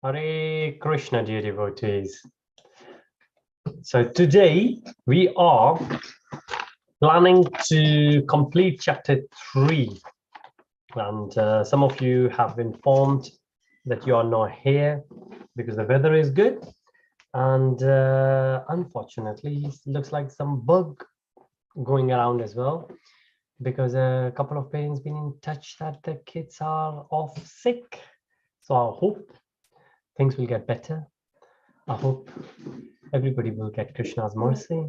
Hare Krishna, dear devotees. So today we are planning to complete chapter 3. And some of you have informed that you are not here because the weather is good. And unfortunately, it looks like some bug going around as well, because a couple of parents been in touch that the kids are off sick. So I hope things will get better. I hope everybody will get Krishna's mercy.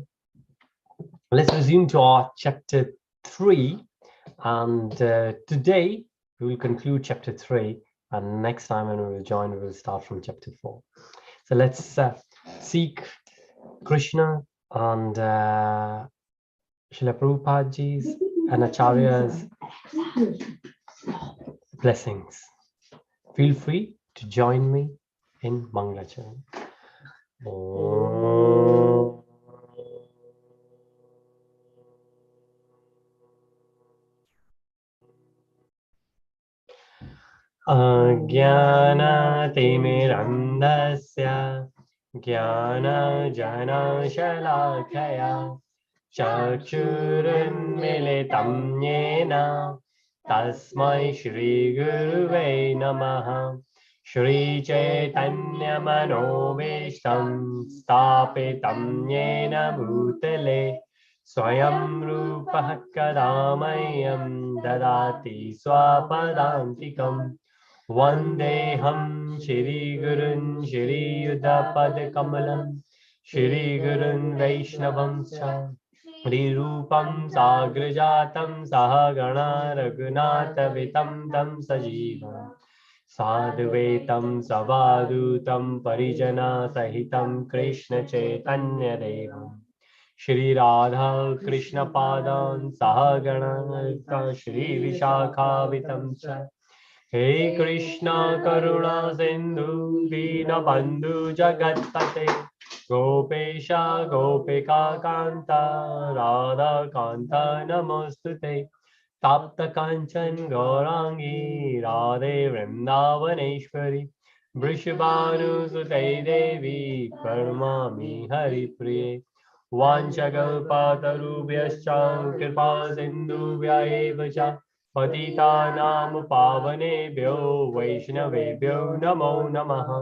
Let's resume to our chapter 3. And today we will conclude chapter 3. And next time when we will join, we will start from chapter 4. So let's seek Krishna and Srila Prabhupadaji's and Acharya's blessings. Feel free to join me in Mangalacharan. Ajnana-timirandhasya Jnana-jana-shalakaya Chakshurunmilitam yena Tasmai Shri Guruve Namaha. Shri Chaitanya Manobishtam Stapitam Yena Bhutale Swayam Rupa Kadamayam Dadati Swapadantikam Vandeham Shri Gurun Shri Yudapad Kamalam Shri Gurun Vaishnavam Cha Shri Rupam Sagrajatam Sahagana Raghunathavitam Tam Sajivam Sadhvetam Savadutam Parijana Sahitam Krishna Chaitanya Devam Shri Radha Krishna Padan Sahagana Shri Vishakhavitam Cha Hey Krishna Karuna Sindhu Dinabandhu Jagatpate Gopesha Gopika Kanta Radha Kanta Namostute Tapta Kanchan Gaurangi Radhe Vrindavaneshwari Vrishabhanu Sute Devi Karmami Hari Priye Vanchakalpatarubhyascha Kripa Sindhubhya eva cha Patitanam Pavanebhyo Vaishnavebhyo Namo Namaha.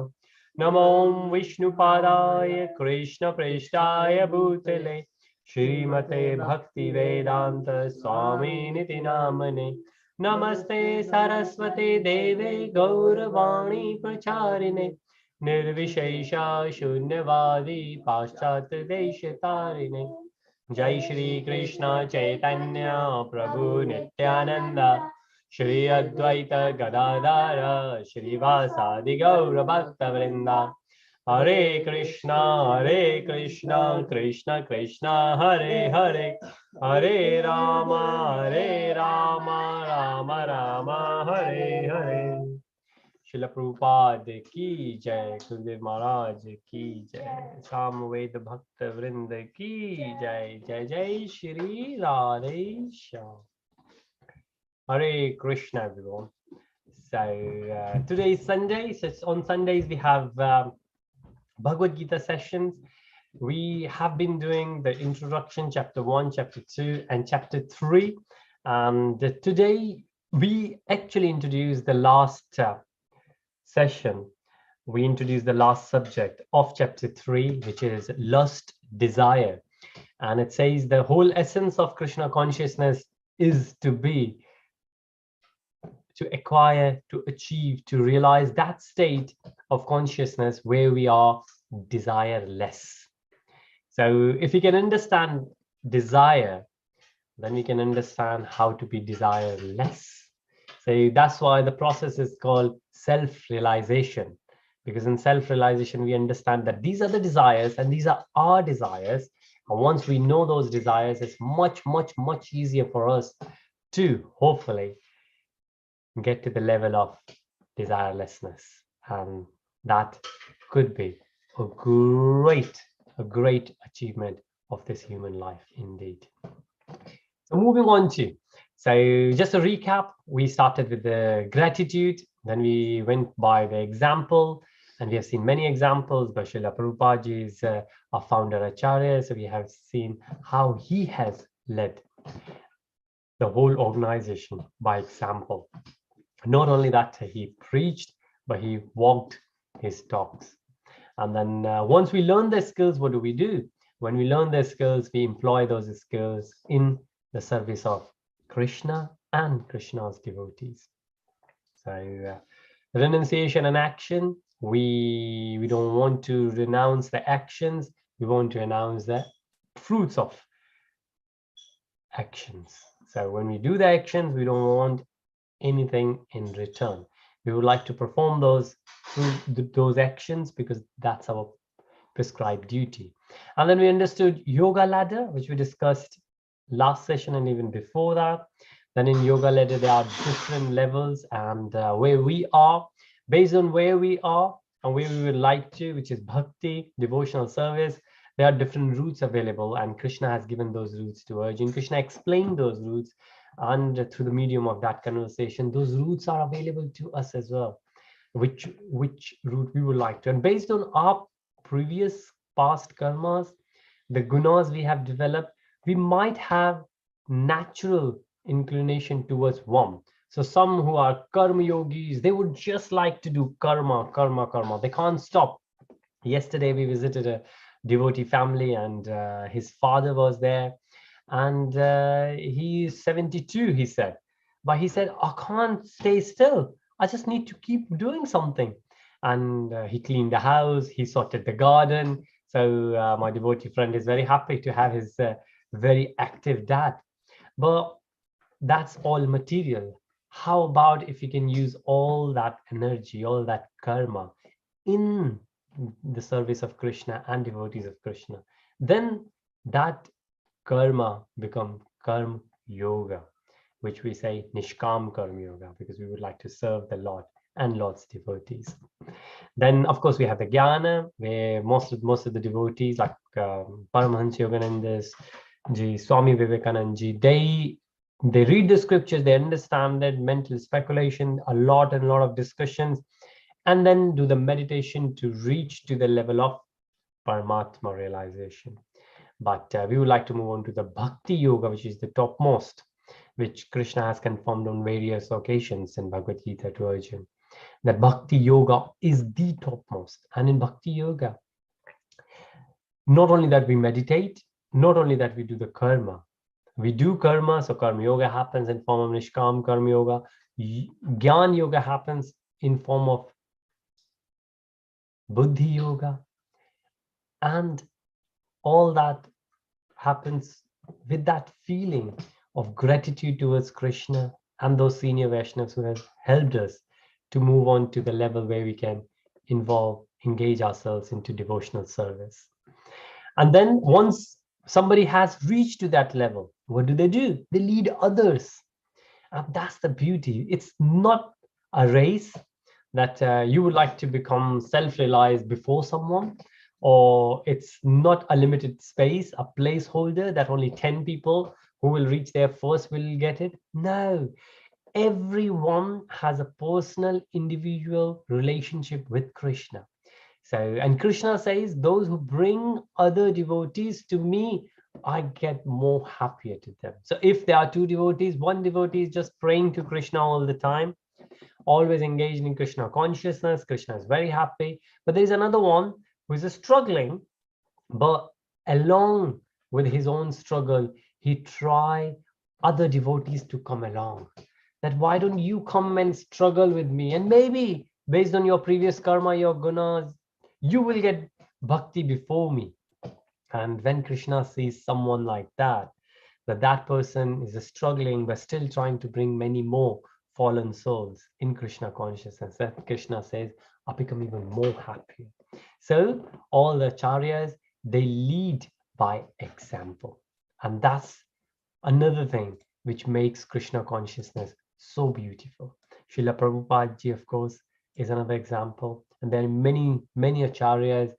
Namo Vishnupadaya Krishna Preshtaya Bhutale Srimate Bhakti Vedanta Swami Niti Namane. Namaste Saraswate Deve Gauravani Pracharine Nirvishesha Shunyavadi Paschat Deshatarine. Jai Shri Krishna Chaitanya Prabhu Nityananda Shri Advaita Gadadara Shri Vasadi Gaura Bhakta Vrinda. Hare Krishna Krishna Krishna Hare Hare Hare Rama Rama Rama Hare Hare. Srila Prabhupada ki jai, Gurudev Maharaj ki jai, Samved Bhakta Vrinda ki jai, Jai Jai Shri Radhe Shyam. Hare Krishna, everyone. So today is Sunday. So on Sundays we have Bhagavad-Gītā sessions. We have been doing the introduction, chapter 1, chapter 2, and chapter 3. And today we actually introduced the last session. We introduced the last subject of chapter 3, which is lust, desire. And it says the whole essence of Krishna consciousness is to acquire, to achieve, to realize that state of consciousness where we are desireless. So if we can understand desire, then we can understand how to be desireless. So that's why the process is called self-realization, because in self-realization we understand that these are the desires and these are our desires. And once we know those desires, it's much easier for us to hopefully get to the level of desirelessness. And that could be a great achievement of this human life indeed. So moving on to, so just a recap, we started with the gratitude, then we went by the example, And we have seen many examples. But Srila Prabhupada is our founder Acharya. So we have seen how he has led the whole organization by example. Not only that, he preached, but he walked his talks. And then once we learn the skills, what do? When we learn the skills, we employ those skills in the service of Krishna and Krishna's devotees. So renunciation and action, we don't want to renounce the actions, we want to announce the fruits of actions. So when we do the actions, we don't want anything in return. We would like to perform those actions because that's our prescribed duty. And then we understood yoga ladder, which we discussed last session and even before that. Then in yoga ladder, there are different levels, and where we are, based on where we are and where we would like to, which is bhakti, devotional service, there are different routes available, and Krishna has given those routes to Arjuna. Krishna explained those routes, and through the medium of that conversation, those routes are available to us as well, which route we would like to. And based on our previous past karmas, the gunas we have developed, we might have natural inclination towards one. So some who are karma yogis, they would just like to do karma. They can't stop. Yesterday we visited a devotee family, and his father was there, and he's 72, he said. But he said, I can't stay still. I just need to keep doing something. And he cleaned the house, he sorted the garden. So my devotee friend is very happy to have his very active dad. But that's all material. How about if you can use all that energy, all that karma in the service of Krishna and devotees of Krishna? Then that karma become karma yoga, which we say nishkam karma yoga, because we would like to serve the Lord and Lord's devotees. Then of course we have the jnana, where most of the devotees like Paramahansa Yogananda ji, Swami Vivekananda ji, they read the scriptures, they understand it, mental speculation, a lot of discussions, and then do the meditation to reach to the level of Paramatma realization. But we would like to move on to the Bhakti Yoga, which is the topmost, which Krishna has confirmed on various occasions in Bhagavad-Gītā to Arjuna. That Bhakti Yoga is the topmost. And in Bhakti Yoga, not only that we meditate, not only that we do the karma, we do karma, so karma yoga happens in form of nishkam karma yoga. Jnana yoga happens in form of buddhi yoga, and all that happens with that feeling of gratitude towards Krishna and those senior Vaishnavas who have helped us to move on to the level where we can engage ourselves into devotional service. And then once somebody has reached to that level, what do? They lead others. And that's the beauty. It's not a race that you would like to become self-realized before someone, or it's not a limited space, a placeholder that only 10 people who will reach there first will get it. No, everyone has a personal, individual relationship with Krishna. So, and Krishna says, those who bring other devotees to me, I get more happier to them. So if there are two devotees, one devotee is just praying to Krishna all the time, always engaged in Krishna consciousness, Krishna is very happy. But there's another one who is struggling, but along with his own struggle, he try other devotees to come along. That why don't you come and struggle with me? And maybe based on your previous karma, your gunas, you will get bhakti before me. And when Krishna sees someone like that person is struggling but still trying to bring many more fallen souls in Krishna consciousness, that Krishna says, I become even more happy. So all the acharyas, they lead by example. And that's another thing which makes Krishna consciousness so beautiful. Srila Prabhupada ji, of course, is another example. And there are many acharyas,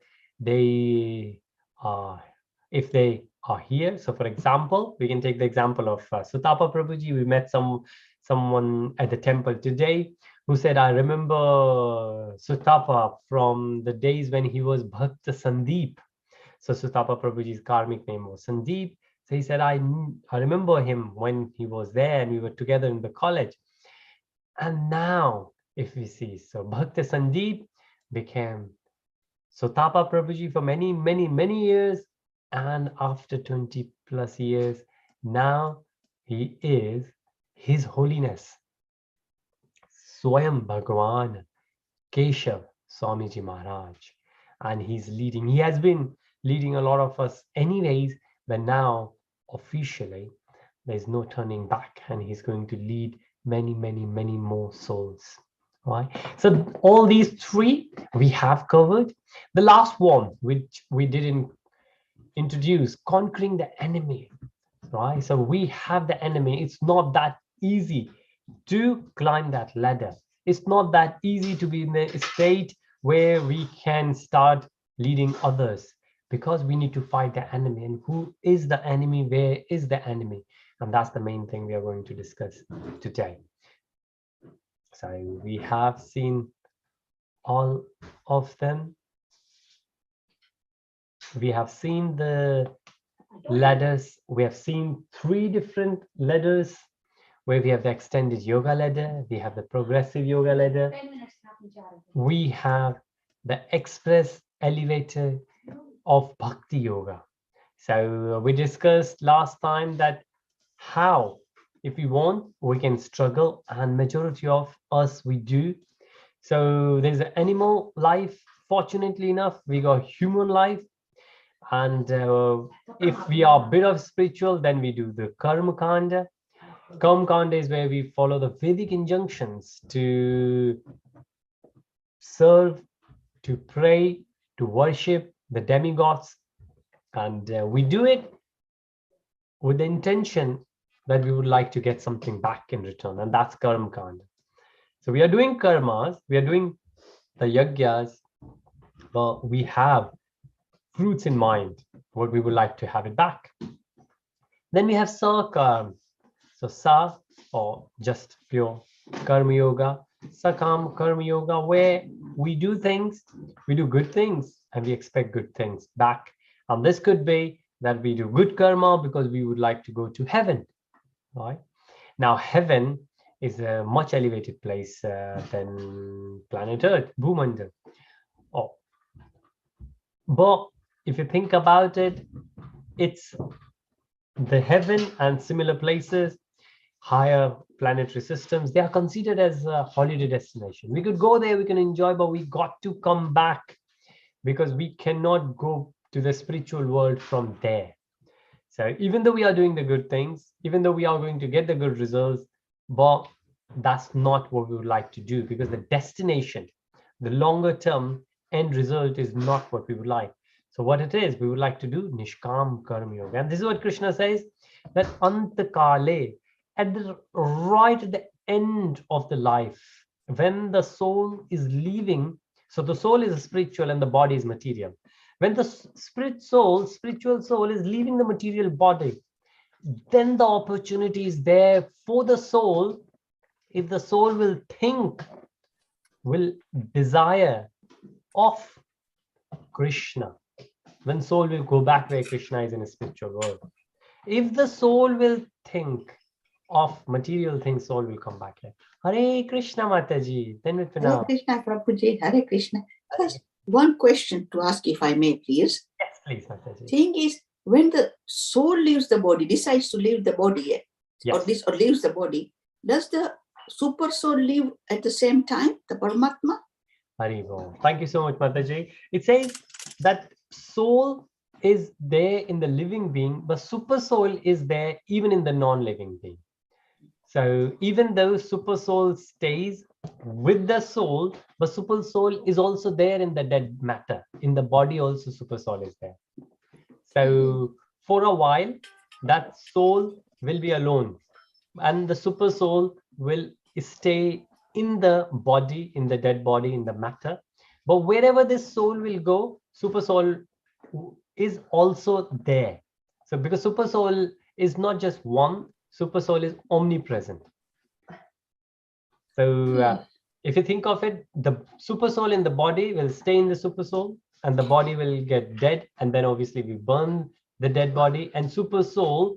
if they are here. So for example, we can take the example of Sutapa Prabhuji. We met someone at the temple today who said, I remember Sutapa from the days when he was Bhakta Sandeep. So Sutapa Prabhuji's karmic name was Sandeep. So he said, I remember him when he was there and we were together in the college. And now, if we see, so Bhakta Sandeep became Sutapa Prabhuji for many, many, many years. And after 20 plus years, now he is His Holiness Swayam Bhagwan Keshav Swamiji Maharaj. And he's leading, he has been leading a lot of us anyways, but now officially there's no turning back, and he's going to lead many, many, many more souls. Right? So all these three we have covered. The last one, which we didn't introduce, conquering the enemy. Right? So we have the enemy. It's not that easy to climb that ladder. It's not that easy to be in a state where we can start leading others, because we need to fight the enemy. And who is the enemy? Where is the enemy? And that's the main thing we are going to discuss today. So we have seen all of them. We have seen the ladders. We have seen 3 different ladders, where we have the extended yoga ladder, we have the progressive yoga ladder, we have the express elevator of bhakti yoga. So we discussed last time that how, if we want, we can struggle, and majority of us we do. So there's an animal life, fortunately enough we got human life, and if we are a bit of spiritual, then we do the karma kanda. Karma kanda is where we follow the Vedic injunctions to serve, to pray, to worship the demigods, and we do it with the intention that we would like to get something back in return, and that's karma kanda. So we are doing karmas, we are doing the yagyas, but we have fruits in mind, what we would like to have it back. Then we have sarkam. So sa, or just pure karma yoga, sakam karma yoga, where we do things, we do good things, and we expect good things back. And this could be that we do good karma because we would like to go to heaven. Right? Now, heaven is a much elevated place than planet Earth, Bhumandal. Oh. But if you think about it, it's the heaven and similar places, higher planetary systems, they are considered as a holiday destination. We could go there, we can enjoy, but we got to come back, because we cannot go to the spiritual world from there. So even though we are doing the good things, even though we are going to get the good results, but that's not what we would like to do, because the destination, the longer term end result is not what we would like. So what it is, we would like to do Nishkam Karma Yoga. And this is what Krishna says, that Antakale, at the right at the end of the life, when the soul is leaving, so the soul is spiritual and the body is material. When the spiritual soul is leaving the material body, then the opportunity is there for the soul, if the soul will think, will desire of Krishna, when soul will go back where Krishna is in a spiritual world. If the soul will think of material things, soul will come back here. Hare Krishna Mataji. Then with Hare Krishna Prabhuji, Hare Krishna. First, one question to ask, if I may, please. Yes, please, Mataji. Thing is, when the soul leaves the body, decides to leave the body, Yes. or leaves the body, does the super soul leave at the same time, the Paramatma? Haribo. Thank you so much, Mataji. It says that soul is there in the living being, but super soul is there even in the non-living being. So even though super soul stays with the soul, but super soul is also there in the dead matter. In the body also super soul is there. So for a while, that soul will be alone, and the super soul will stay in the body, in the dead body, in the matter. But wherever this soul will go, super soul is also there. So because super soul is not just one, super soul is omnipresent. So if you think of it, the super soul in the body will stay in the super soul, and the body will get dead, and then obviously we burn the dead body, and super soul,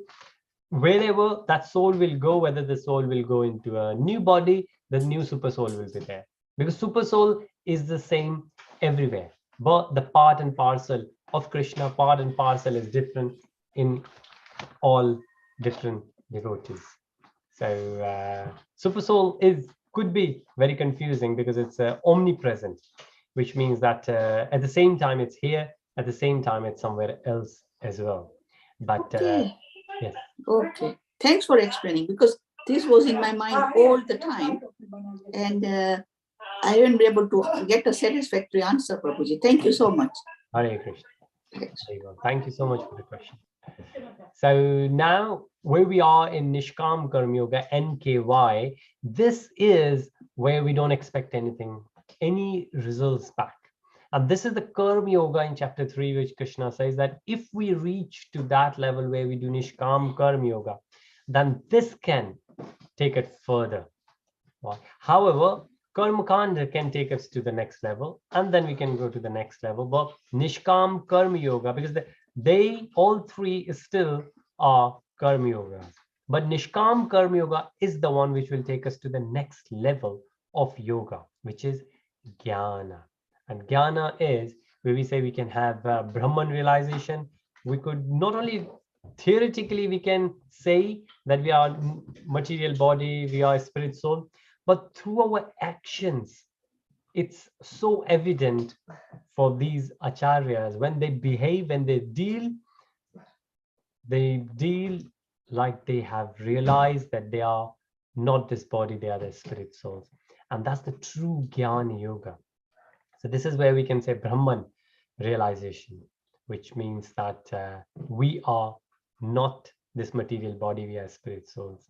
wherever that soul will go, whether the soul will go into a new body, the new super soul will be there, because super soul is the same everywhere, but the part and parcel of Krishna, part and parcel is different in all different devotees. So super soul could be very confusing because it's omnipresent, which means that at the same time it's here, at the same time it's somewhere else as well. But Okay. yes. Okay. Thanks for explaining, because this was in my mind all the time, and I haven't been able to get a satisfactory answer, Prabhuji. Thank you so much. Hare Krishna. Thanks. There you go. Thank you so much for the question. So now where we are in Nishkam Karma Yoga, NKY, this is where we don't expect anything, any results back. And this is the Karma Yoga in chapter 3, which Krishna says that if we reach to that level where we do Nishkam Karma Yoga, then this can take it further. However, Karma Kanda can take us to the next level, and then we can go to the next level. But Nishkam Karma Yoga, because they all three still are Karma Yogas. But Nishkam Karma Yoga is the one which will take us to the next level of yoga, which is Jnana. And Jnana is where we say we can have Brahman realization. We could not only theoretically, we can say that we are material body, we are spirit soul, but through our actions, it's so evident for these acharyas. When they behave, when they deal like they have realized that they are not this body, they are the spirit souls. And that's the true Jnana Yoga. So this is where we can say Brahman realization, which means that we are not this material body, we are spirit souls.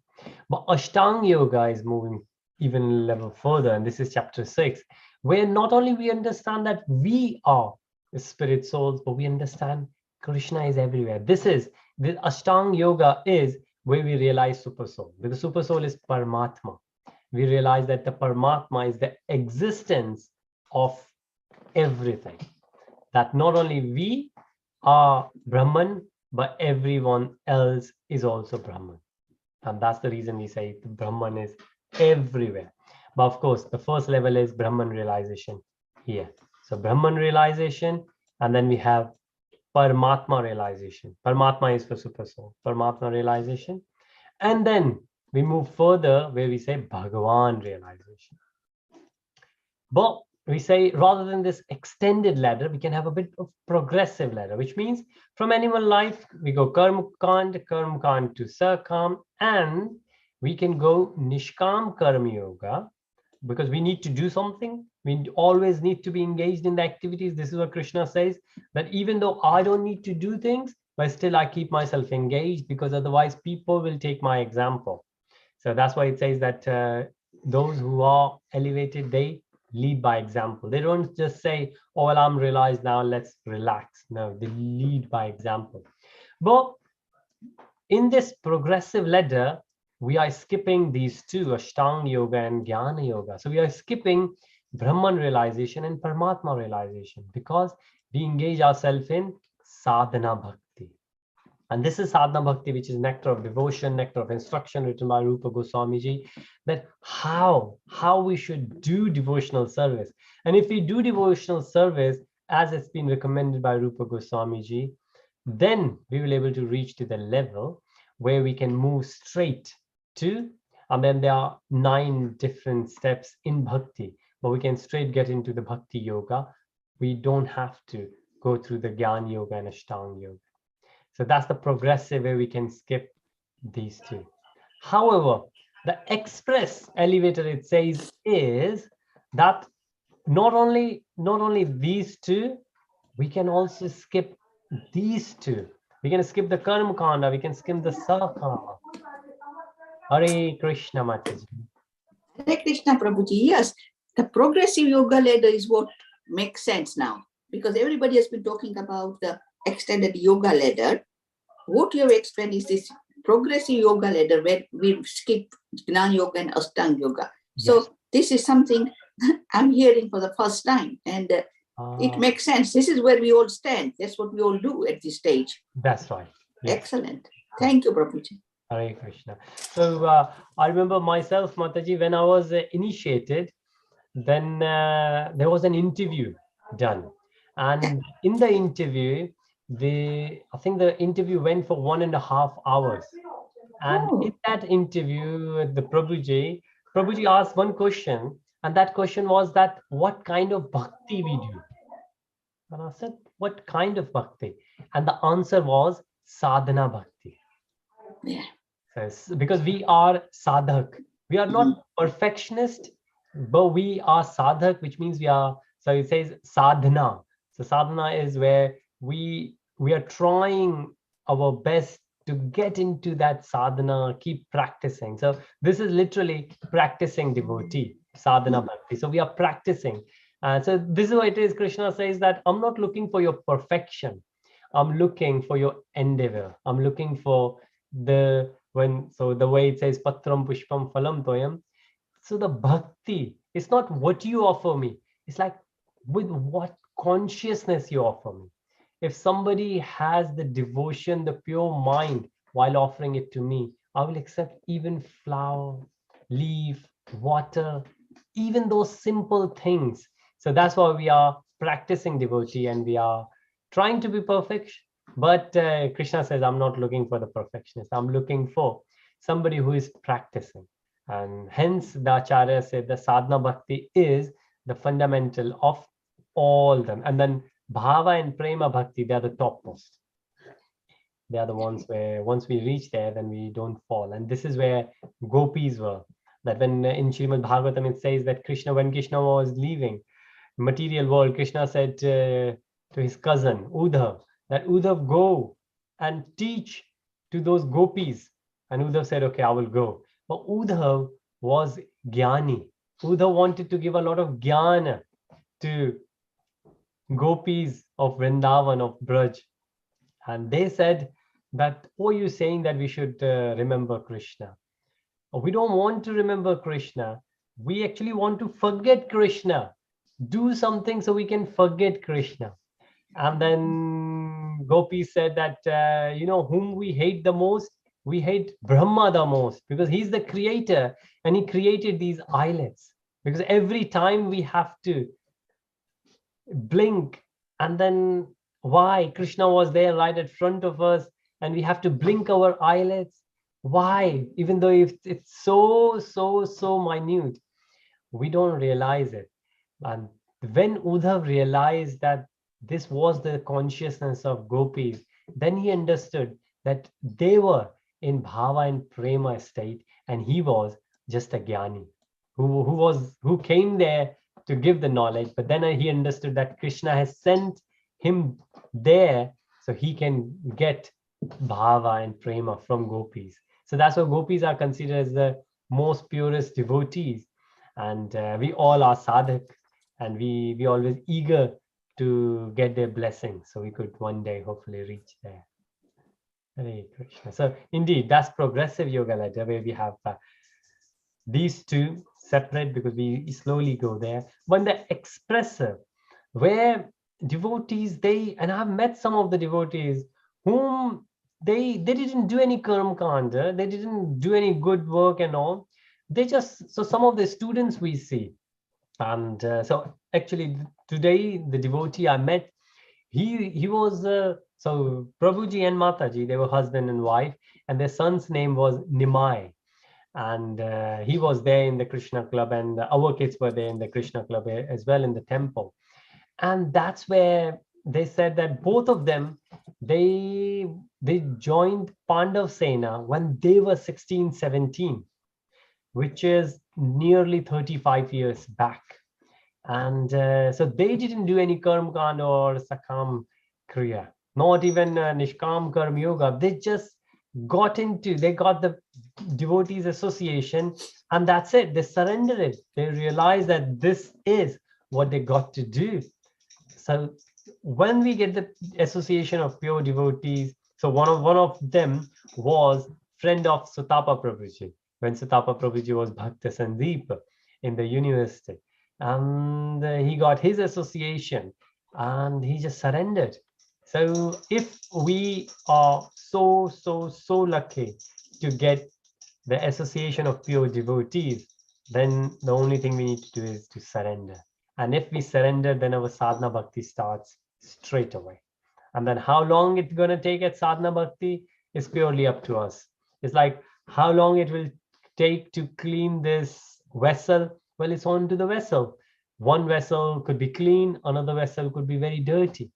But Ashtanga Yoga is moving even a level further, and this is chapter 6, where not only we understand that we are spirit souls, but we understand Krishna is everywhere. This Ashtanga Yoga is where we realize super soul, because super soul is Paramatma. We realize that the Paramatma is the existence of everything, that not only we are Brahman, but everyone else is also Brahman. And that's the reason we say Brahman is everywhere. But of course, the first level is Brahman realization here. So Brahman realization, and then we have Paramatma realization. Paramatma is for super soul, Paramatma realization. And then we move further where we say Bhagavan realization. But we say rather than this extended ladder, we can have a bit of progressive ladder, which means from animal life, we go Karma Kand to Sakam, and we can go Nishkam Karma Yoga, because we need to do something. We always need to be engaged in the activities. This is what Krishna says, that even though I don't need to do things, but still I keep myself engaged, because otherwise people will take my example. So that's why it says that those who are elevated, they lead by example. They don't just say, oh, well, I'm realized now, let's relax. No, they lead by example. But in this progressive ladder, we are skipping these two, Ashtanga Yoga and Jnana Yoga. So we are skipping Brahman realization and Paramatma realization, because we engage ourselves in sadhana bhakti. And this is sadhana bhakti, which is nectar of devotion, nectar of instruction, written by Rupa Goswami Ji, that how we should do devotional service. And if we do devotional service as it's been recommended by Rupa Goswami Ji, then we will be able to reach to the level where we can move straight to, and then there are 9 different steps in bhakti, but we can straight get into the bhakti yoga. We don't have to go through the Jnana Yoga and Ashtanga Yoga. So that's the progressive where we can skip these two. However, the express elevator, it says, is that not only these two, we can also skip these two. We can skip the Karma Kanda, we can skip the Sakama. Hare Krishna Mataji. Hare Krishna Prabhuji. Yes, the progressive yoga ladder is what makes sense now, because everybody has been talking about the extended yoga ladder. What you have explained is this progressive yoga ladder where we skip Jnana Yoga and Ashtanga Yoga. So yes, this is something I'm hearing for the first time, and it makes sense. This is where we all stand. That's what we all do at this stage. That's right. Yes. Excellent. Thank you, Prabhuji. Hare Krishna. So I remember myself, Mataji, when I was initiated, then there was an interview done. And in the interview, I think the interview went for 1.5 hours. And in that interview, the Prabhuji asked one question, and that question was that what kind of bhakti we do. And I said, what kind of bhakti? And the answer was sadhana bhakti. Yeah. Because we are sadhak. We are not perfectionist, but we are sadhak, which means we are, so it says sadhana. So sadhana is where we are trying our best to get into that sadhana, keep practicing. So this is literally practicing devotee, sadhana bhakti. So we are practicing. So this is what it is. Krishna says that I'm not looking for your perfection. I'm looking for your endeavor. I'm looking for the way it says patram pushpam phalam toyam. So the bhakti, it's not what you offer me. It's like with what consciousness you offer me. If somebody has the devotion, the pure mind while offering it to me, I will accept even flower, leaf, water, even those simple things. So that's why we are practicing devotee and we are trying to be perfect. But Krishna says, I'm not looking for the perfectionist. I'm looking for somebody who is practicing. And hence the Acharya said the sadhana bhakti is the fundamental of all them. And then bhava and prema bhakti, they are the topmost. They are the ones where once we reach there, then we don't fall. And this is where gopis were. That when in Srimad Bhagavatam it says that when Krishna was leaving material world, Krishna said to his cousin Uddhav, that Uddhav, go and teach to those gopis. And Uddhav said, okay, I will go. But Uddhav was Jnani. Uddhav wanted to give a lot of jnana to gopis of Vrindavan, of Braj. And they said that, oh, you're saying that we should remember Krishna. We don't want to remember Krishna. We actually want to forget Krishna. Do something so we can forget Krishna. And then Gopi said that, whom we hate the most? We hate Brahma the most, because he's the creator and he created these islets. Because every time we have to blink, and then why? Krishna was there right in front of us and we have to blink our eyelids. Why? Even though it's so minute, we don't realize it. And when Uddhav realized that this was the consciousness of gopis, then he understood that they were in bhava and prema state, and he was just a jnani who came there to give the knowledge. But then he understood that Krishna has sent him there so he can get bhava and prema from gopis. So that's why gopis are considered as the most purest devotees, and we all are sadhak, and we always eager to get their blessings so we could one day hopefully reach there. Hare Krishna. So indeed, that's progressive yoga ladder, where we have these two separate, because we slowly go there. When the expressive, where devotees, and I've met some of the devotees whom they didn't do any karma kanda, they didn't do any good work and all. They just, so some of the students we see, and so actually today the devotee I met, he was so Prabhuji and Mataji, they were husband and wife, and their son's name was Nimai, and he was there in the Krishna club, and our kids were there in the Krishna club as well in the temple. And that's where they said that both of them, they joined Pandav Sena when they were 16, 17, which is nearly 35 years back. And so they didn't do any karma kanda or sakam kriya, not even nishkam karma yoga. They just got the devotees association, and that's it. They surrendered it. They realized that this is what they got to do. So when we get the association of pure devotees, so one of them was friend of Sutapa Prabhuji, when Sutapa Prabhuji was Bhakta Sandeep in the university. and he got his association, and he just surrendered. So if we are so lucky to get the association of pure devotees, then the only thing we need to do is to surrender. And if we surrender, then our sadhana bhakti starts straight away. And then how long it's going to take at sadhana bhakti is purely up to us. It's like how long it will take to clean this vessel. Well, it's on to the vessel. One vessel could be clean, another vessel could be very dirty.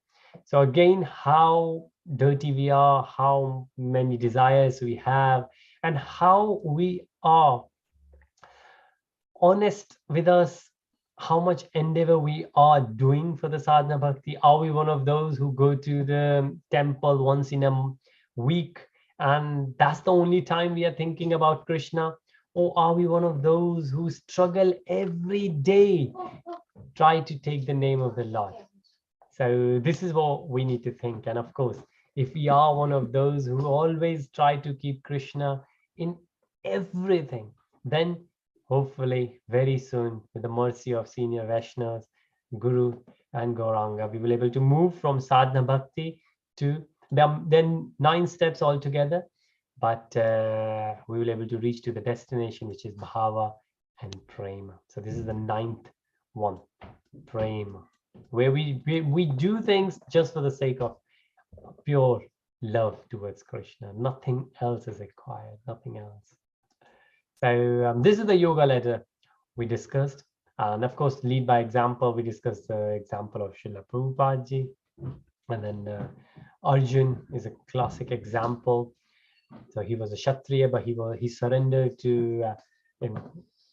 So again, how dirty we are, how many desires we have, and how we are honest with us, how much endeavor we are doing for the sadhana bhakti. Are we one of those who go to the temple once in a week and that's the only time we are thinking about Krishna? Or are we one of those who struggle every day, try to take the name of the Lord? So this is what we need to think. And of course, if we are one of those who always try to keep Krishna in everything, then hopefully very soon, with the mercy of senior Vaishnavas, Guru and Gauranga, we will be able to move from sadhana bhakti to then 9 steps altogether, but we will be able to reach to the destination, which is bhava and prema. So this is the 9th one, prema, where we do things just for the sake of pure love towards Krishna. Nothing else is required, nothing else. So this is the yoga ladder we discussed. And of course, lead by example, we discussed the example of Srila Prabhupada ji. And then Arjun is a classic example. So he was a Kshatriya, but he surrendered to, in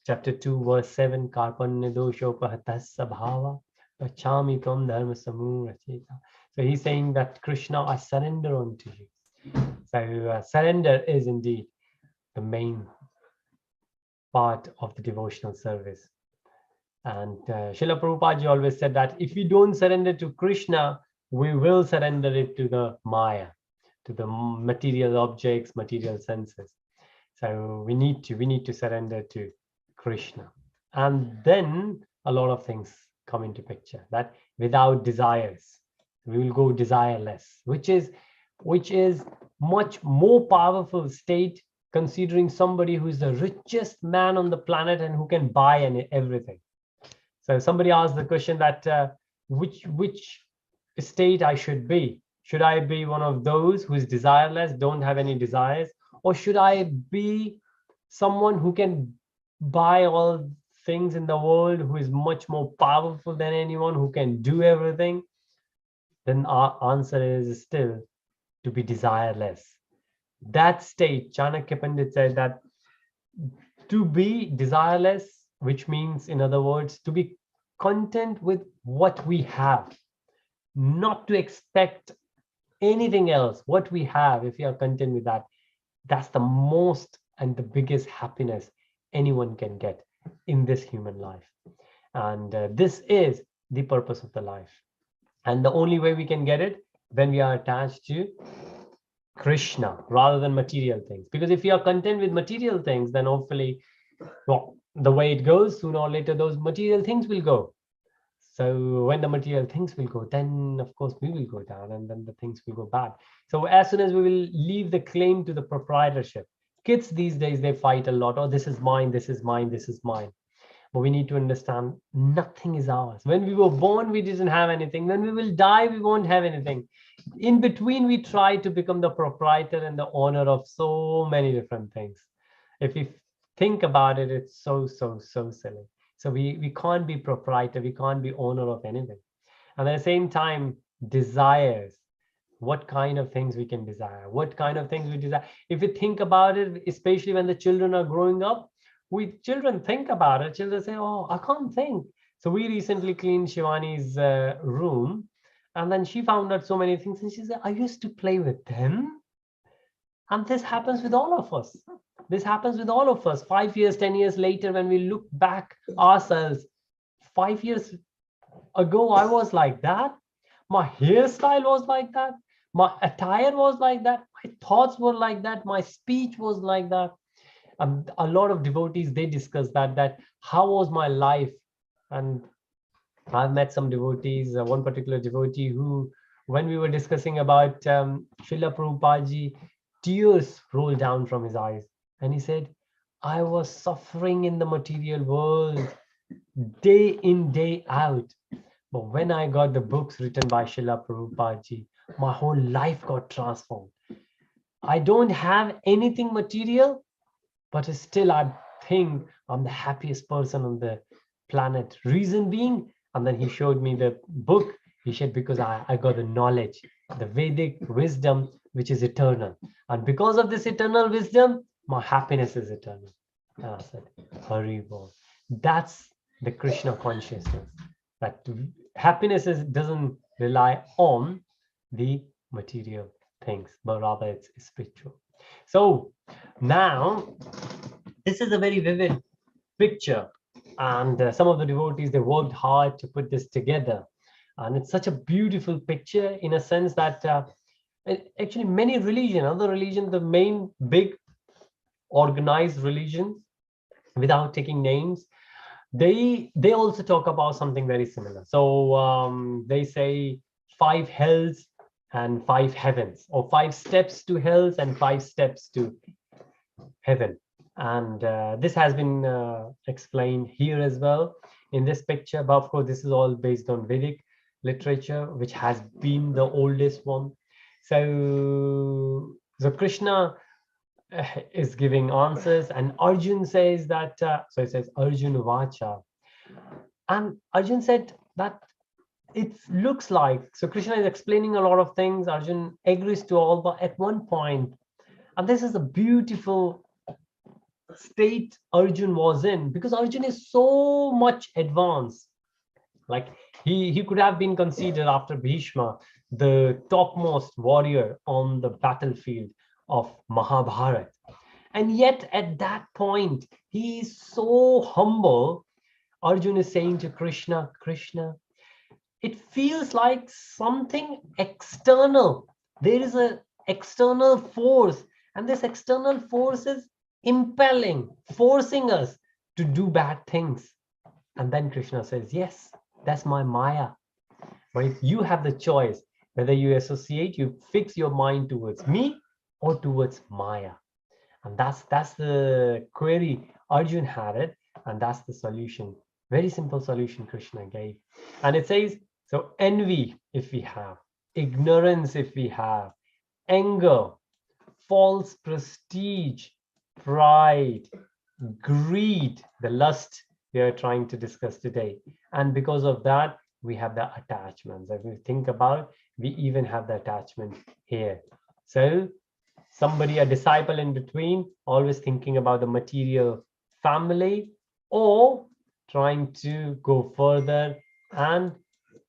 chapter 2, verse 7, Karpanya doshopahatasya bhava pachami kam dharma samuracheta. So he's saying that Krishna, I surrender unto you. So surrender is indeed the main part of the devotional service. And Srila Prabhupada ji always said that if we don't surrender to Krishna, we will surrender it to the Maya, to the material objects, material senses. So we need to surrender to Krishna. And then a lot of things come into picture, that without desires, we will go desireless, which is much more powerful state, considering somebody who is the richest man on the planet and who can buy everything. So somebody asked the question that which state I should be. Should I be one of those who is desireless, don't have any desires, or should I be someone who can buy all things in the world, who is much more powerful than anyone, who can do everything? Then our answer is still to be desireless. That state, Chanakya Pandit said that to be desireless, which means, in other words, to be content with what we have, not to expect anything else. What we have, if you are content with that, that's the most and the biggest happiness anyone can get in this human life. And this is the purpose of the life. And the only way we can get it, when we are attached to Krishna rather than material things. Because if you are content with material things, then hopefully, well, the way it goes, sooner or later, those material things will go. So when the material things will go, then of course we will go down, and then the things will go bad. So as soon as we will leave the claim to the proprietorship, kids these days, they fight a lot. Oh, this is mine, this is mine, this is mine. But we need to understand nothing is ours. When we were born, we didn't have anything. When we will die, we won't have anything. In between, we try to become the proprietor and the owner of so many different things. If we think about it, it's so silly. So we can't be proprietor, we can't be owner of anything. And at the same time, desires, what kind of things we can desire, what kind of things we desire. If you think about it, especially when the children are growing up, children think about it. Children say, oh, I can't think. So we recently cleaned Shivani's room, and then she found out so many things, and she said, I used to play with them. And this happens with all of us. This happens with all of us. 5 years, 10 years later, when we look back ourselves, 5 years ago, I was like that. My hairstyle was like that. My attire was like that. My thoughts were like that. My speech was like that. A lot of devotees, they discuss that how was my life And I've met some devotees, one particular devotee who, when we were discussing about Srila Prabhupada, tears rolled down from his eyes. And he said, I was suffering in the material world day in, day out. But when I got the books written by Srila Prabhupada, my whole life got transformed. I don't have anything material, but still I think I'm the happiest person on the planet. Reason being, and then he showed me the book. He said, because I got the knowledge, the Vedic wisdom, which is eternal. And because of this eternal wisdom, my happiness is eternal. And I said, Hari Bol. That's the Krishna consciousness. That happiness doesn't rely on the material things, but rather it's spiritual. So now, this is a very vivid picture, and some of the devotees, they worked hard to put this together, and it's such a beautiful picture in a sense that actually many other religions, the main big organized religions, without taking names, they also talk about something very similar. So they say 5 hells and 5 heavens, or 5 steps to hells and 5 steps to heaven. And this has been explained here as well in this picture. But of course, this is all based on Vedic literature, which has been the oldest one. So Krishna is giving answers, and Arjun says that, so it says Arjun Vacha. And Arjun said that it looks like, so Krishna is explaining a lot of things. Arjun agrees to all, but at one point, and this is a beautiful state Arjun was in, because Arjun is so much advanced. Like he could have been considered after Bhishma the topmost warrior on the battlefield of Mahabharata. And yet at that point, he is so humble. Arjun is saying to Krishna, Krishna, it feels like something external. There is an external force, and this external force is impelling, forcing us to do bad things. And then Krishna says, yes, that's my Maya. But if you have the choice, whether you associate, you fix your mind towards me or towards Maya. And that's the query Arjun had it, and that's the solution. Very simple solution Krishna gave. And it says, so envy if we have, ignorance if we have, anger, false prestige, pride, greed, the lust we are trying to discuss today. And because of that, we have the attachments. If we think about, we even have the attachment here. So somebody, a disciple in between, always thinking about the material family, or trying to go further and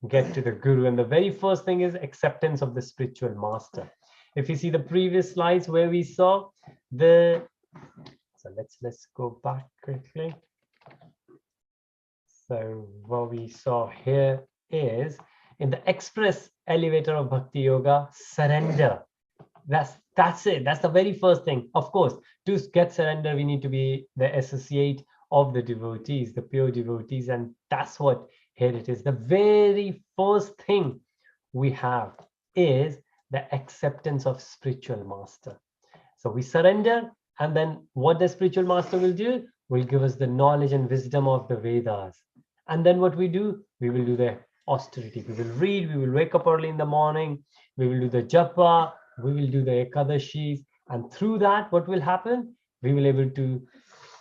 get to the guru. And the very first thing is acceptance of the spiritual master. If you see the previous slides where we saw the, so let's go back quickly. So what we saw here is in the express elevator of Bhakti Yoga, surrender. That's it. That's the very first thing. Of course, to get surrender, we need to be the associate of the devotees, the pure devotees, and that's what here it is. The very first thing we have is the acceptance of spiritual master. So we surrender, and then what the spiritual master will do will give us the knowledge and wisdom of the Vedas. And then what we do, we will do the austerity. We will read, we will wake up early in the morning, we will do the japa, we will do the ekadashis, and through that, what will happen? We will be able to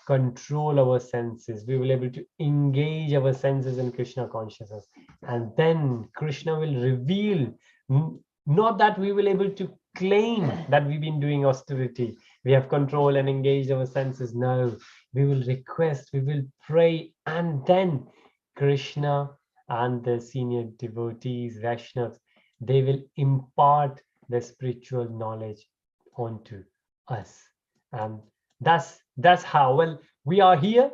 control our senses. We will be able to engage our senses in Krishna consciousness. And then Krishna will reveal, not that we will be able to claim that we've been doing austerity, we have control and engaged our senses. No, we will request, we will pray, and then Krishna and the senior devotees, Vaishnavas, they will impart the spiritual knowledge onto us. And that's how, well, we are here,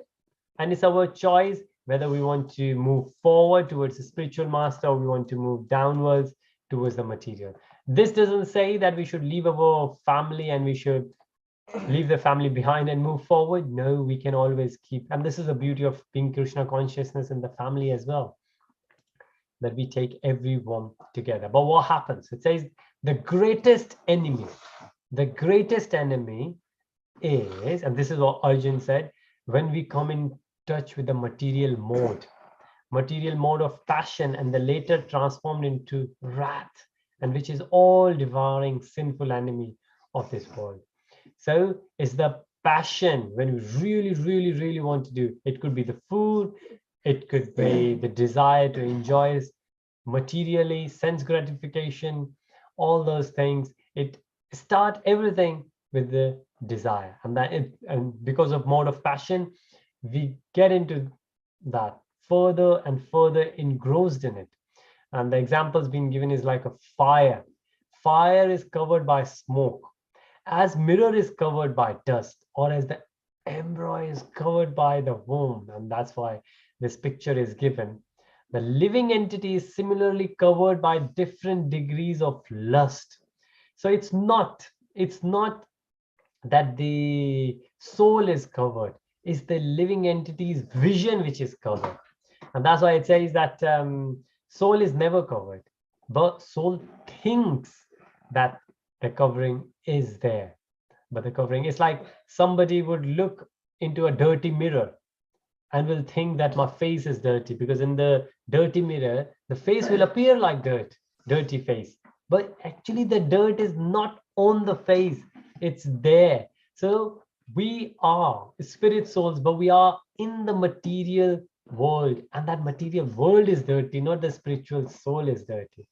and it's our choice whether we want to move forward towards the spiritual master or we want to move downwards towards the material. This doesn't say that we should leave our family and we should leave the family behind and move forward. No, we can always keep, and this is the beauty of being Krishna consciousness in the family as well, that we take everyone together. But what happens? It says the greatest enemy is, and this is what Arjun said, when we come in touch with the material mode of passion, and the later transformed into wrath, and which is all devouring sinful enemy of this world. So it's the passion when we really want to do. It could be the food, it could be the desire to enjoy materially, sense gratification, all those things. It start everything with the desire, and because of mode of passion, we get into that further and further engrossed in it. And the examples being given is like a fire. Fire is covered by smoke, as mirror is covered by dust, or as the embryo is covered by the womb. And that's why this picture is given. The living entity is similarly covered by different degrees of lust. So it's not that the soul is covered, it's the living entity's vision which is covered. And that's why it says that soul is never covered, but soul thinks that the covering is there. But the covering is like somebody would look into a dirty mirror and will think that my face is dirty, because in the dirty mirror, the face will appear like dirty face. But actually the dirt is not on the face, it's there. So we are spirit souls, but we are in the material world, and that material world is dirty, not the spiritual soul is dirty.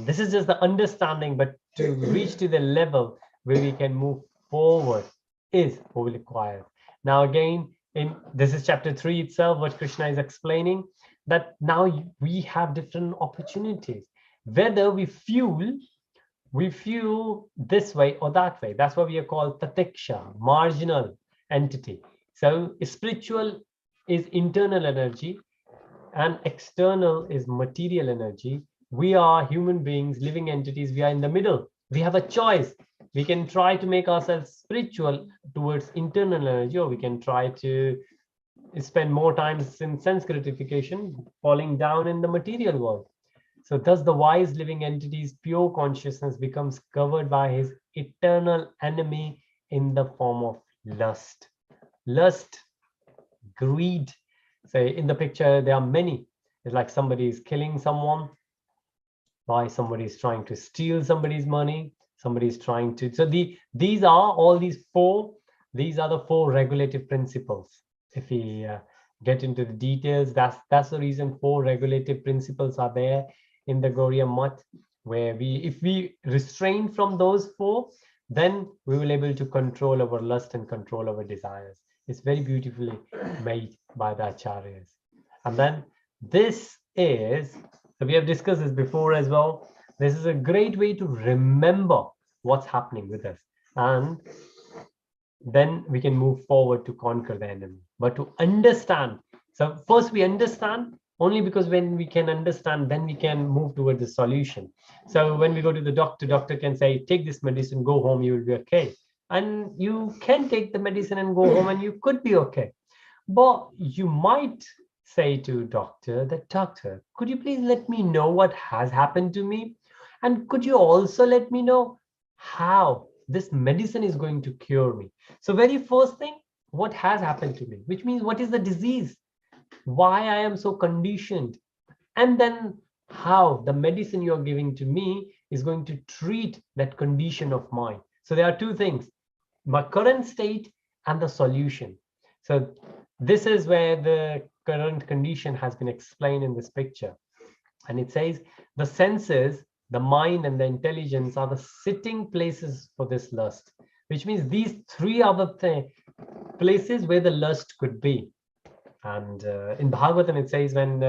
This is just the understanding, but to reach to the level where we can move forward is what we require. Now again, this is chapter 3 itself, what Krishna is explaining, that now we have different opportunities, whether we fuel this way or that way. That's why we are called tatiksha, marginal entity. So spiritual is internal energy and external is material energy. We are human beings, living entities. We are in the middle. We have a choice. We can try to make ourselves spiritual towards internal energy, or we can try to spend more time in sense gratification, falling down in the material world. So thus the wise living entity's pure consciousness becomes covered by his eternal enemy in the form of lust. Lust, greed. Say in the picture, there are many. It's like somebody is killing someone, why somebody is trying to steal somebody's money, somebody is trying to. So these are the four regulative principles. If we get into the details, that's the reason 4 regulative principles are there in the Gauriya Math, where if we restrain from those 4, then we will able to control our lust and control our desires. It's very beautifully made by the acharyas. And then this is, so we have discussed this before as well, this is a great way to remember what's happening with us, and then we can move forward to conquer the enemy. But to understand, so first we understand, only because when we can understand, then we can move towards the solution. So when we go to the doctor can say, take this medicine, go home, you will be okay. And you can take the medicine and go home and you could be okay. But you might say to doctor that, doctor, could you please let me know what has happened to me? And could you also let me know how this medicine is going to cure me? So very first thing, what has happened to me, which means what is the disease, why I am so conditioned, and then how the medicine you're giving to me is going to treat that condition of mine. So there are 2 things, my current state and the solution. So this is where the current condition has been explained in this picture. And it says the senses, the mind and the intelligence are the sitting places for this lust, which means these 3 are the places where the lust could be. And in Bhagavatam, it says when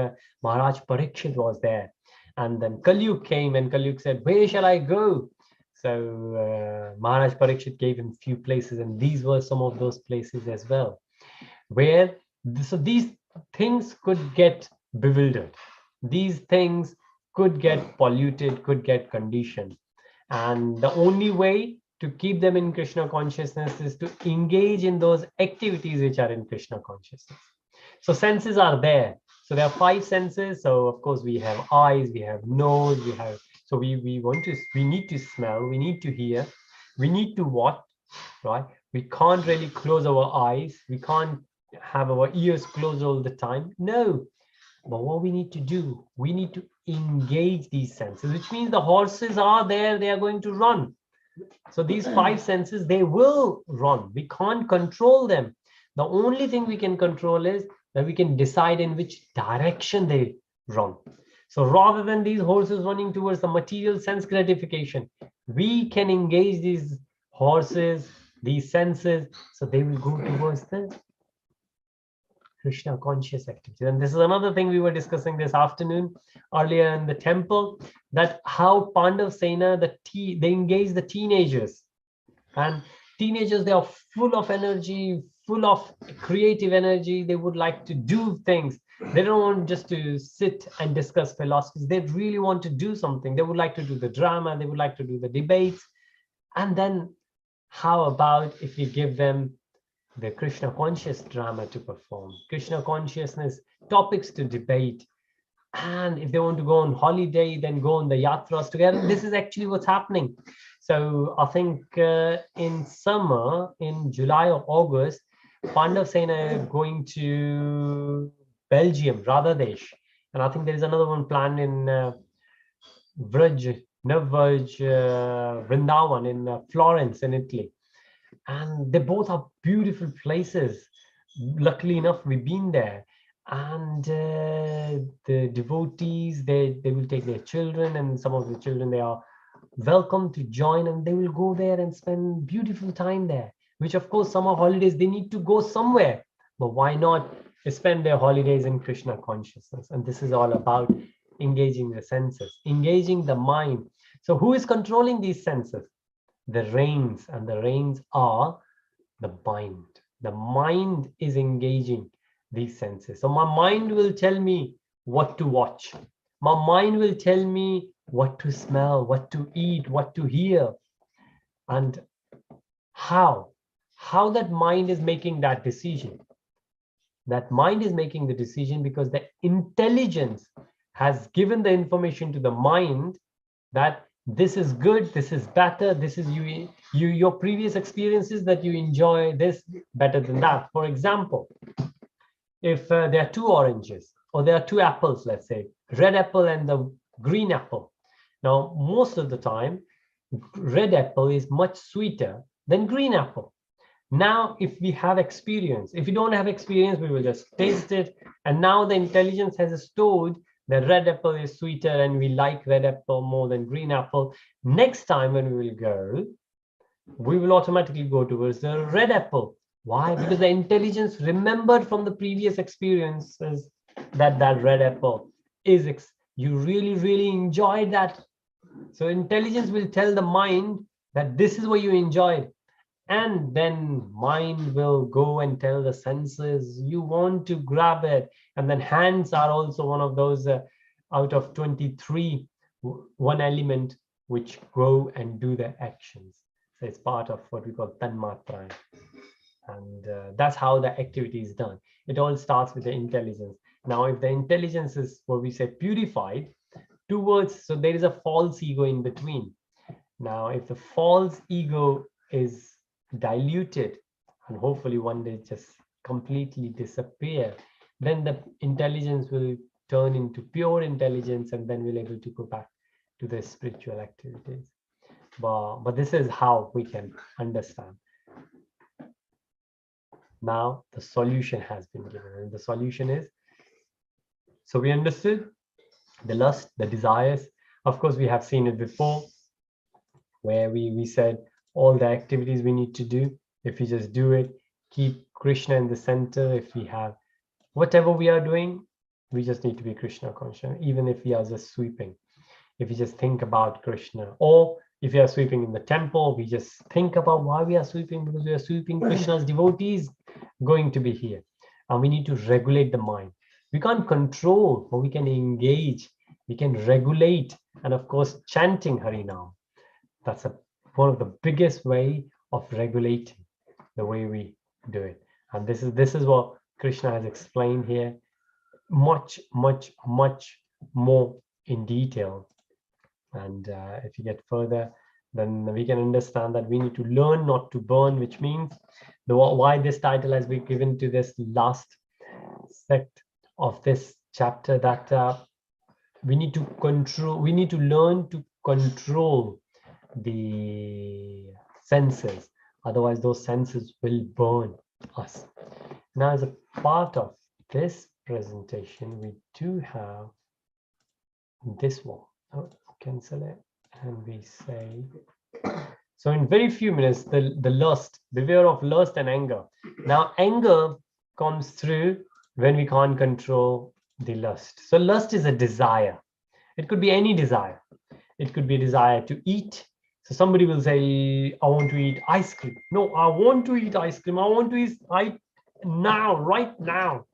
Maharaj Parikshit was there, and then Kalyug came, and Kalyug said, where shall I go? So Maharaj Parikshit gave him few places, and these were some of those places as well, where so these things could get bewildered. These things could get polluted, could get conditioned. And the only way to keep them in Krishna consciousness is to engage in those activities which are in Krishna consciousness. So senses are there. So there are 5 senses. So of course we have eyes, we have nose, so we need to smell, we need to hear, we need to watch, right? We can't really close our eyes. We can't have our ears closed all the time. No. But what we need to do, we need to engage these senses, which means the horses are there, they are going to run. So these 5 senses, they will run. We can't control them. The only thing we can control is that we can decide in which direction they run. So rather than these horses running towards the material sense gratification, we can engage these horses, these senses, so they will go towards the Krishna conscious activity. And this is another thing we were discussing this afternoon earlier in the temple, that how Pandav Sena, they engage the teenagers. And teenagers, they are full of energy, full of creative energy. They would like to do things. They don't want just to sit and discuss philosophies. They really want to do something. They would like to do the drama. They would like to do the debates. And then how about if we give them the Krishna conscious drama to perform, Krishna consciousness topics to debate. And if they want to go on holiday, then go on the yatras together. This is actually what's happening. So I think in summer, in July or August, Pandav Sena is going to Belgium, Radhadesh. And I think there is another one planned in Vrindavan in Florence in Italy. And they both are beautiful places. Luckily enough, we've been there. And the devotees, they will take their children, and some of the children, they are welcome to join, and they will go there and spend beautiful time there, which of course summer holidays, they need to go somewhere. But why not spend their holidays in Krishna consciousness? And this is all about engaging the senses, engaging the mind. So who is controlling these senses? The reins, and the reins are the mind. The mind is engaging these senses. So my mind will tell me what to watch. My mind will tell me what to smell, what to eat, what to hear. And how that mind is making that decision. That mind is making the decision because the intelligence has given the information to the mind that this is good, this is better, this is your previous experiences, that you enjoy this better than that. For example, if there are 2 oranges, or there are 2 apples, let's say, red apple and the green apple. Now, most of the time, red apple is much sweeter than green apple. Now, if we have experience, if we don't have experience, we will just taste it. And now the intelligence has stored that red apple is sweeter and we like red apple more than green apple. Next time when we will go, we will automatically go towards the red apple. Why? Because the intelligence remembered from the previous experiences that red apple is, you really, really enjoyed that. So intelligence will tell the mind that this is what you enjoyed. And then mind will go and tell the senses, you want to grab it. And then hands are also one of those out of 23, one element which go and do the actions. So it's part of what we call tanmatra. And that's how the activity is done. It all starts with the intelligence. Now, if the intelligence is what we say purified towards, so there is a false ego in between. Now, if the false ego is diluted and hopefully one day just completely disappear, then the intelligence will turn into pure intelligence, and then we'll able to go back to the spiritual activities. But this is how we can understand. Now the solution has been given, and the solution is, so we understood the lust, the desires. Of course, we have seen it before, where we said all the activities we need to do, if we just do it, keep Krishna in the center. If we have whatever we are doing, we just need to be Krishna conscious. Even if we are just sweeping, if we just think about Krishna, or if we are sweeping in the temple, we just think about why we are sweeping, because we are sweeping Krishna's devotees going to be here. And we need to regulate the mind. We can't control, but we can engage, we can regulate. And of course, chanting Harinam, that's a one of the biggest way of regulating the way we do it. And this is what Krishna has explained here much more in detail. And if you get further, then we can understand that we need to learn not to burn, which means why this title has been given to this last sect of this chapter, that we need to control, we need to learn to control the senses, otherwise those senses will burn us. Now, as a part of this presentation, we do have this one. Cancel it, and we say, so in very few minutes, the lust, beware of lust and anger. Now, anger comes through when we can't control the lust. So lust is a desire. It could be any desire. It could be a desire to eat. So somebody will say, I want to eat ice cream. No, I want to eat ice cream. I want to eat now, right now.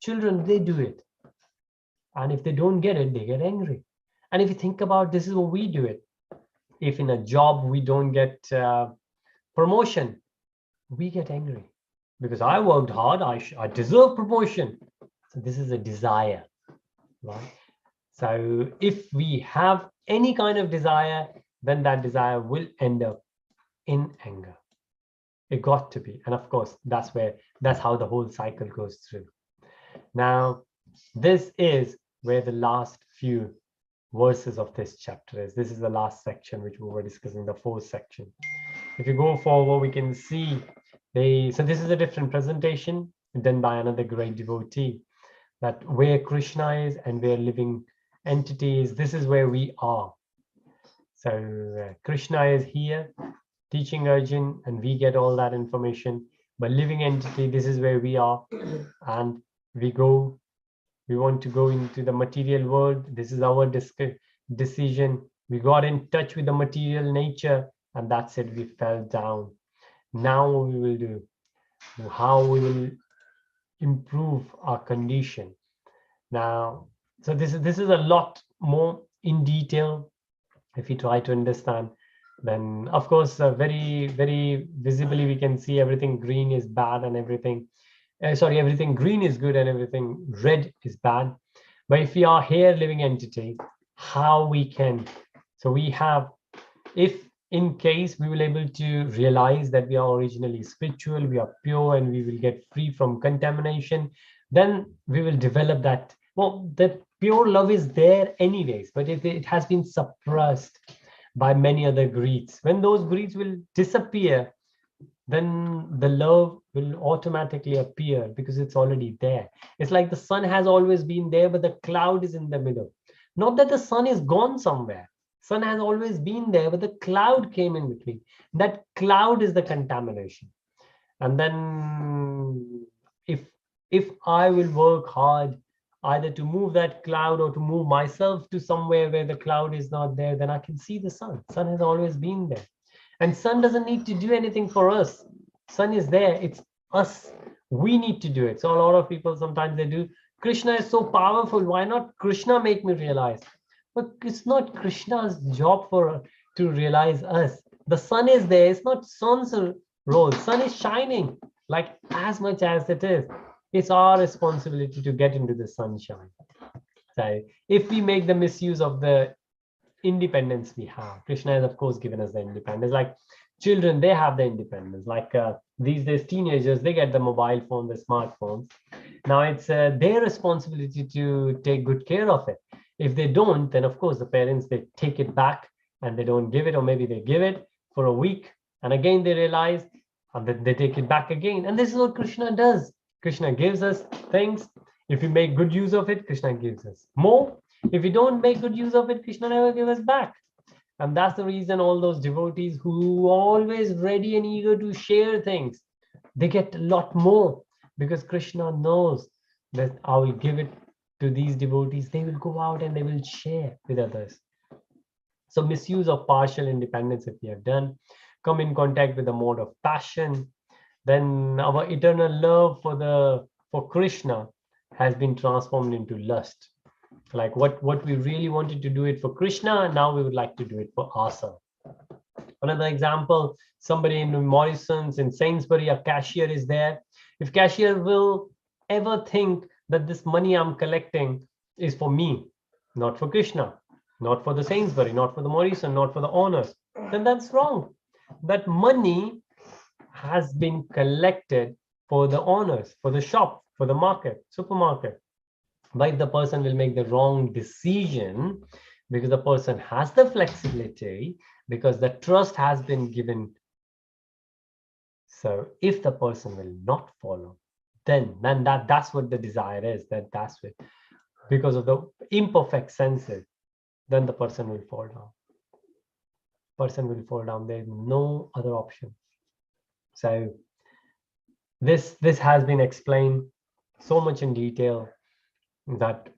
Children, they do it. And if they don't get it, they get angry. And if you think about, this is what we do it. If in a job we don't get promotion, we get angry because I worked hard, I deserve promotion. So this is a desire, right? So if we have any kind of desire, then that desire will end up in anger. It got to be. And of course, that's how the whole cycle goes through. Now, this is where the last few verses of this chapter is. This is the last section which we were discussing, the fourth section. If you go forward, we can see so this is a different presentation done by another great devotee, that where Krishna is and where living entities, this is where we are. So Krishna is here teaching Arjun, and we get all that information. But living entity, this is where we are, and we want to go into the material world. This is our decision. We got in touch with the material nature, and that's it. We fell down. Now what we will do, how we will improve our condition. Now, so this is a lot more in detail. If you try to understand, then of course, very, very visibly we can see everything green is bad and everything. Everything green is good and everything red is bad. But if we are here living entity, how we can, so we have, if in case we will able to realize that we are originally spiritual, we are pure, and we will get free from contamination, then we will develop that. Well, the pure love is there anyways, but it has been suppressed by many other greeds. When those greeds will disappear, then the love will automatically appear because it's already there. It's like the sun has always been there, but the cloud is in the middle. Not that the sun is gone somewhere. Sun has always been there, but the cloud came in between. That cloud is the contamination. And then if I will work hard either to move that cloud or to move myself to somewhere where the cloud is not there, then I can see the sun. Sun has always been there. And sun doesn't need to do anything for us. Sun is there. It's us. We need to do it. So a lot of people, sometimes they do, Krishna is so powerful. Why not Krishna make me realize? But it's not Krishna's job to realize us. The sun is there. It's not sun's role. Sun is shining like as much as it is. It's our responsibility to get into the sunshine. So if we make the misuse of the independence we have, Krishna has of course given us the independence. Like children, they have the independence. Like these days, teenagers, they get the mobile phone, the smartphones. Now it's their responsibility to take good care of it. If they don't, then of course the parents, they take it back and they don't give it, or maybe they give it for a week and again they realize, and then they take it back again. And this is what Krishna does. Krishna gives us things. If we make good use of it, Krishna gives us more. If we don't make good use of it, Krishna never gives us back. And that's the reason all those devotees who are always ready and eager to share things, they get a lot more, because Krishna knows that I will give it to these devotees. They will go out and they will share with others. So misuse of partial independence, if we have done, come in contact with the mode of passion, then our eternal love for Krishna has been transformed into lust. Like what we really wanted to do it for Krishna, and now we would like to do it for ourselves. Another example, somebody in Morrison's, in Sainsbury, a cashier is there. If cashier will ever think that this money I'm collecting is for me, not for Krishna, not for the Sainsbury, not for the Morrison, not for the owners, then that's wrong. That money has been collected for the owners, for the shop, for the market, supermarket. But the person will make the wrong decision because the person has the flexibility, because the trust has been given. So if the person will not follow, then that's what the desire is, that's it. Because of the imperfect senses, then the person will fall down. Person will fall down. There's no other option. So this has been explained so much in detail that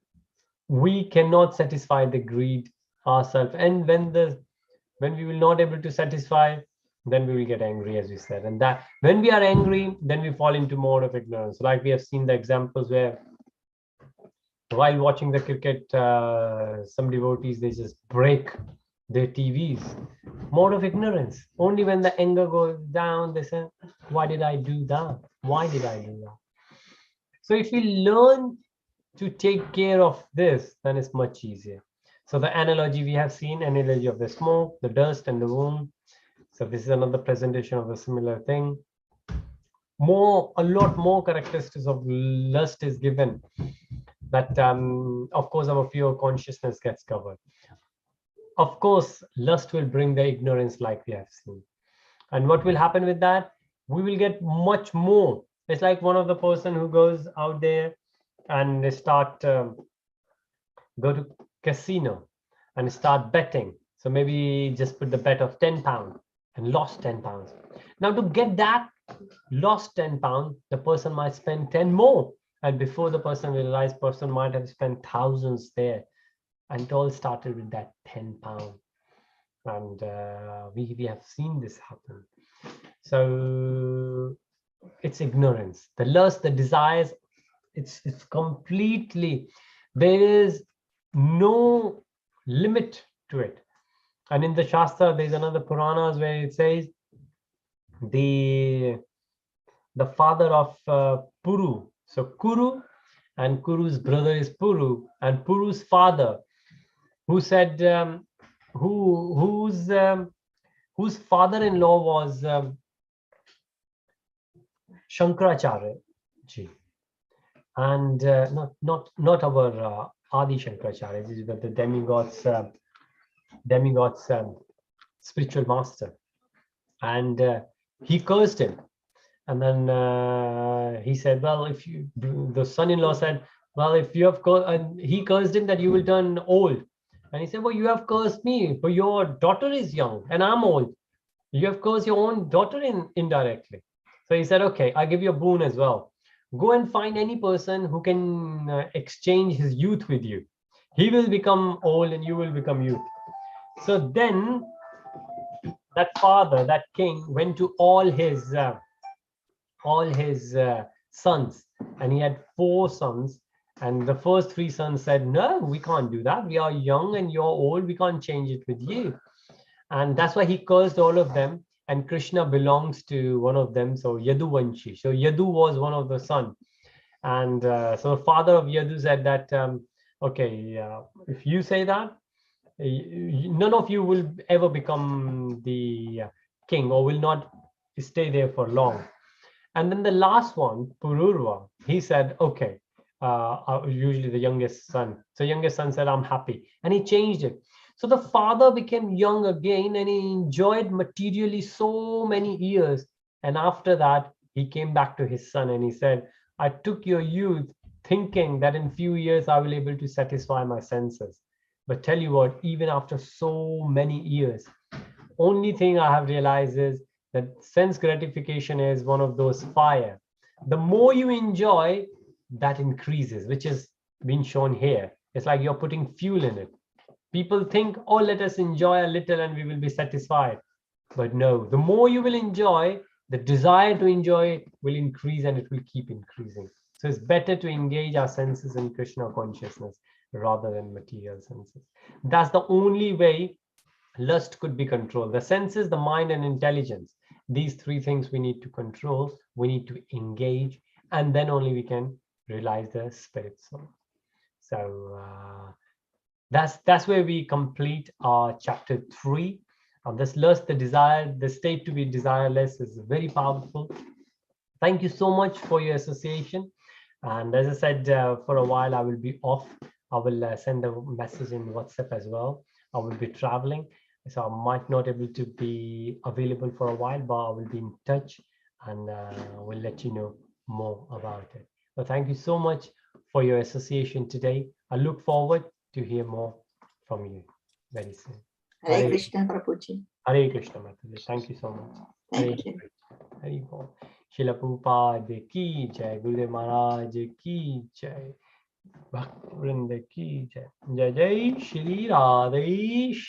we cannot satisfy the greed ourselves, and when we will not able to satisfy, then we will get angry, as we said. And that when we are angry, then we fall into mode of ignorance. Like we have seen the examples where while watching the cricket, some devotees, they just break their TVs. Mode of ignorance. Only when the anger goes down, they say, why did I do that? Why did I do that? So if we learn to take care of this, then it's much easier. So the analogy we have seen, analogy of the smoke, the dust, and the womb. So this is another presentation of a similar thing. A lot more characteristics of lust is given. That of course our pure consciousness gets covered. Of course, lust will bring the ignorance, like we have seen. And what will happen with that? We will get much more. It's like one of the person who goes out there and they start go to casino and start betting. So maybe just put the bet of £10 and lost £10. Now to get that lost £10, the person might spend 10 more. And before the person realized, person might have spent thousands there. And it all started with that £10. And we have seen this happen. So it's ignorance. The lust, the desires, it's completely, there is no limit to it. And in the Shastra, there's another Puranas where it says the father of Puru. So Kuru, and Kuru's brother is Puru, and Puru's father, who said whose father-in-law was Shankaracharya ji, and not our Adi Shankaracharya, but the demigod's spiritual master, and he cursed him. And then he said, well, if you, the son-in-law said, well, if you have cursed, and he cursed him that you will turn old. And he said, well, you have cursed me, but your daughter is young and I'm old. You have cursed your own daughter indirectly. So he said, okay, I'll give you a boon as well. Go and find any person who can exchange his youth with you. He will become old and you will become youth. So then that father, that king, went to all his sons, and he had 4 sons. And the first 3 sons said, no, we can't do that. We are young and you're old. We can't change it with you. And that's why he cursed all of them. And Krishna belongs to one of them. So Yaduvanshi. So Yadu was one of the sons. And so the father of Yadu said that, okay, if you say that, none of you will ever become the king or will not stay there for long. And then the last one, Pururva, he said, okay, usually the youngest son. So youngest son said, I'm happy. And he changed it. So the father became young again and he enjoyed materially so many years. And after that, he came back to his son and he said, I took your youth thinking that in few years I will be able to satisfy my senses. But tell you what, even after so many years, only thing I have realized is that sense gratification is one of those fire. The more you enjoy, that increases, which is being shown here. It's like you're putting fuel in it. People think, oh, let us enjoy a little and we will be satisfied. But no, the more you will enjoy, the desire to enjoy will increase and it will keep increasing. So it's better to engage our senses in Krishna consciousness rather than material senses. That's the only way Lust could be controlled. The senses, the mind, and intelligence. These three things we need to control. We need to engage, and then only we can realize the spirit soul. So that's where we complete our chapter 3. This lust, the desire, the state to be desireless, is very powerful. Thank you so much for your association. And as I said, for a while I will be off. I will send a message in WhatsApp as well. I will be traveling, so I might not able to be available for a while, but I will be in touch, and we'll let you know more about it. But thank you so much for your association today. I look forward to hear more from you very soon. Hare Krishna, Prabhuji. Hare Krishna, Mataji. Thank you so much. Thank you. Hare Bol. Srila Prabhupada ki jai, Gurudev Maharaj ki jai, Bhakta Vrinda ki jai. Jai Jai Shri Radhe.